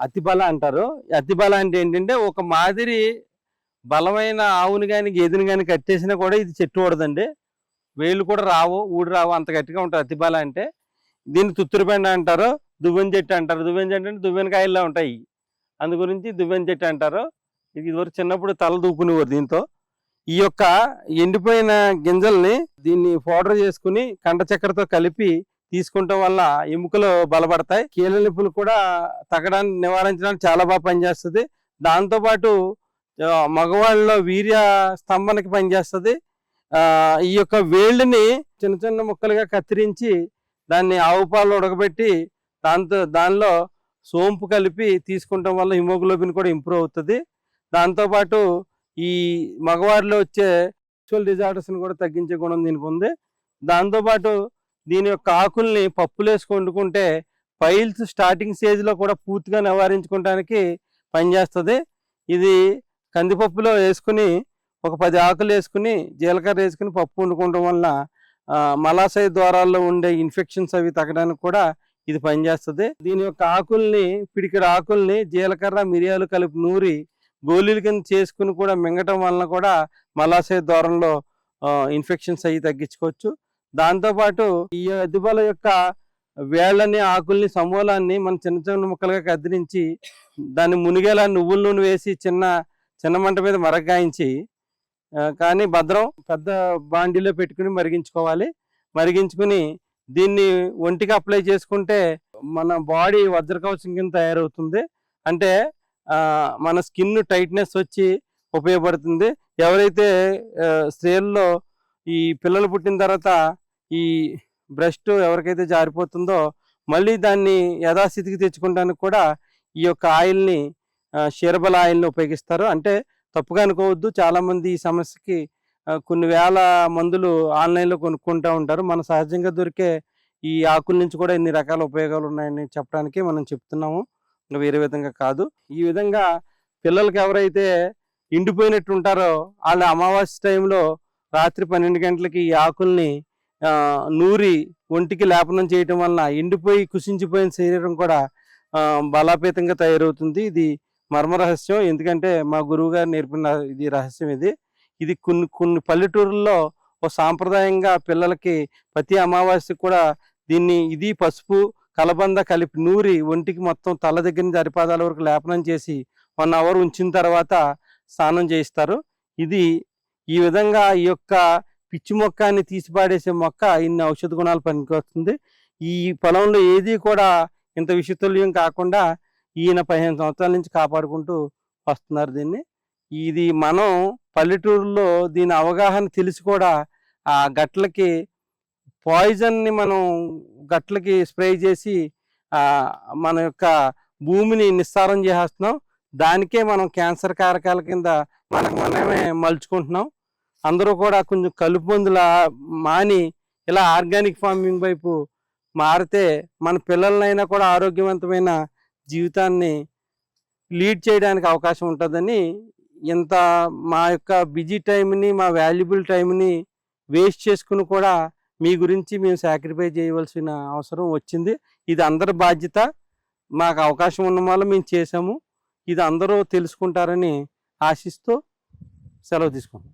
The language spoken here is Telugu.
అతిబల అంటారు. అతిబల అంటే ఏంటంటే ఒక మాదిరి బలమైన ఆవుని గాని గేదెని గాని కట్టేసినా కూడా ఇది చెట్టు ఊడదండి. వేళ్ళు కూడా రావు, ఊడి రావు, అంత గట్టిగా ఉంటుంది అతిబల అంటే. దీన్ని తుత్తురుబెండ అంటారు, దువ్వెన చెట్టు అంటారు. దువ్వెన చెట్టు అంటే దువ్వెన కాయల్లా ఉంటాయి, అందు గురించి దువ్వెన చెట్టు అంటారు. ఇది ఇదివరకు చిన్నప్పుడు తల దూకునేవారు దీంతో. ఈ యొక్క ఎండిపోయిన గింజల్ని దీన్ని పౌడర్ చేసుకుని కండ చక్కెరతో కలిపి తీసుకుంటాం వల్ల ఎముకలు బలపడతాయి. కీళ్ళ నొప్పులు కూడా తగ్గడానికి నివారించడానికి చాలా బాగా పనిచేస్తుంది. దాంతోపాటు మగవాళ్ళలో వీర్య స్తంభనకి పనిచేస్తుంది. ఈ యొక్క వేళ్ళని చిన్న చిన్న ముక్కలుగా కత్తిరించి దాన్ని ఆవు పాలు ఉడకబెట్టి దానిలో సోంపు కలిపి తీసుకుంటాం వల్ల హిమోగ్లోబిన్ కూడా ఇంప్రూవ్ అవుతుంది. దాంతోపాటు ఈ మగవారిలో వచ్చే సెక్షువల్ డిజార్డర్స్ని కూడా తగ్గించే గుణం దీనికి ఉంది. దాంతోపాటు దీని యొక్క ఆకుల్ని పప్పులు వేసి వండుకుంటే పైల్స్ స్టార్టింగ్ స్టేజ్లో కూడా పూర్తిగా నివారించుకోవడానికి పనిచేస్తుంది. ఇది కందిపప్పులో వేసుకుని ఒక 10 ఆకులు వేసుకుని జీలకర్ర వేసుకుని పప్పు వండుకోవడం వల్ల మలాశయ ద్వారాల్లో ఉండే ఇన్ఫెక్షన్స్ అవి తగ్గడానికి కూడా ఇది పనిచేస్తుంది. దీని యొక్క ఆకుల్ని, పిడికిడ ఆకుల్ని జీలకర్ర మిరియాలు కలిపి నూరి గోళీల కింద చేసుకుని కూడా మింగటం వలన కూడా మలాశయ ద్వారంలో ఇన్ఫెక్షన్స్ అవి తగ్గించుకోవచ్చు. దాంతోపాటు ఈ అతిబల యొక్క వేళ్ళని, ఆకుల్ని, సమూలాన్ని మనం చిన్న చిన్న ముక్కలుగా కత్తిరించి దాన్ని మునిగేలా నువ్వుల నూనె వేసి చిన్న మంట మీద మరగాయించి కానీ భద్రం పెద్ద బాండీలో పెట్టుకుని మరిగించుకోవాలి. మరిగించుకుని దీన్ని ఒంటికి అప్లై చేసుకుంటే మన బాడీ వజ్రకవచం కింద తయారవుతుంది. అంటే మన స్కిన్ టైట్నెస్ వచ్చి ఉపయోగపడుతుంది. ఎవరైతే స్త్రీల్లో ఈ పిల్లలు పుట్టిన తర్వాత ఈ బ్రెస్ట్ ఎవరికైతే జారిపోతుందో మళ్ళీ దాన్ని యథాస్థితికి తెచ్చుకోవడానికి కూడా ఈ యొక్క ఆయిల్ని, క్షీరబల ఆయిల్ని ఉపయోగిస్తారు. అంటే తప్పుగా అనుకోవద్దు, చాలామంది ఈ సమస్యకి కొన్ని వేల మందులు ఆన్లైన్లో కొనుక్కుంటూ ఉంటారు. మన సహజంగా దొరికే ఈ ఆకుల నుంచి కూడా ఇన్ని రకాల ఉపయోగాలు ఉన్నాయని చెప్పడానికి మనం చెప్తున్నాము, ఇంకా వేరే విధంగా కాదు. ఈ విధంగా పిల్లలకి ఎవరైతే ఎండిపోయినట్టు ఉంటారో వాళ్ళ అమావాస్య టైంలో రాత్రి 12 గంటలకి ఈ ఆకుల్ని నూరి ఒంటికి లేపనం చేయటం వలన ఎండిపోయి కుసించిపోయిన శరీరం కూడా బలోపేతంగా తయారవుతుంది. ఇది మర్మ రహస్యం, ఎందుకంటే మా గురువు గారు నేర్పిన ఇది రహస్యం. ఇది కొన్ని పల్లెటూరుల్లో ఒక సాంప్రదాయంగా పిల్లలకి ప్రతి అమావాస్యకు కూడా ఇది పసుపు కలబంద కలిపి నూరి ఒంటికి మొత్తం తల దగ్గర నుంచి అరిపాదాల వరకు లేపనం చేసి 1 అవర్ ఉంచిన తర్వాత స్నానం చేయిస్తారు. ఈ విధంగా ఈ యొక్క పిచ్చి మొక్కని తీసిపాడేసే మొక్క ఇన్ని ఔషధ గుణాలు పనికొస్తుంది. ఈ పొలంలో ఏది కూడా ఇంత విషతుల్యం కాకుండా ఈయన 15 సంవత్సరాల నుంచి కాపాడుకుంటూ వస్తున్నారు దీన్ని. ఇది మనం పల్లెటూరులో దీని అవగాహన తెలిసి కూడా ఆ గట్లకి పాయిజన్ని మనం గట్లకి స్ప్రే చేసి మన యొక్క భూమిని నిస్సారం చేసేస్తున్నాం. దానికే మనం క్యాన్సర్ కారకాల కింద మనమే మలుచుకుంటున్నాం. అందరూ కూడా కొంచెం కలుపు మందుల మాని ఇలా ఆర్గానిక్ ఫార్మింగ్ వైపు మారితే మన పిల్లలనైనా కూడా ఆరోగ్యవంతమైన జీవితాన్ని లీడ్ చేయడానికి అవకాశం ఉంటుందని, ఇంత మా యొక్క బిజీ టైంని, మా వాల్యుబుల్ టైంని వేస్ట్ చేసుకుని కూడా మీ గురించి మేము సాక్రిఫై చేయవలసిన అవసరం వచ్చింది. ఇది అందరి బాధ్యత. మాకు అవకాశం ఉన్న వల్ల మేము చేసాము. ఇది అందరూ తెలుసుకుంటారని ఆశిస్తూ సెలవు తీసుకుంటాం.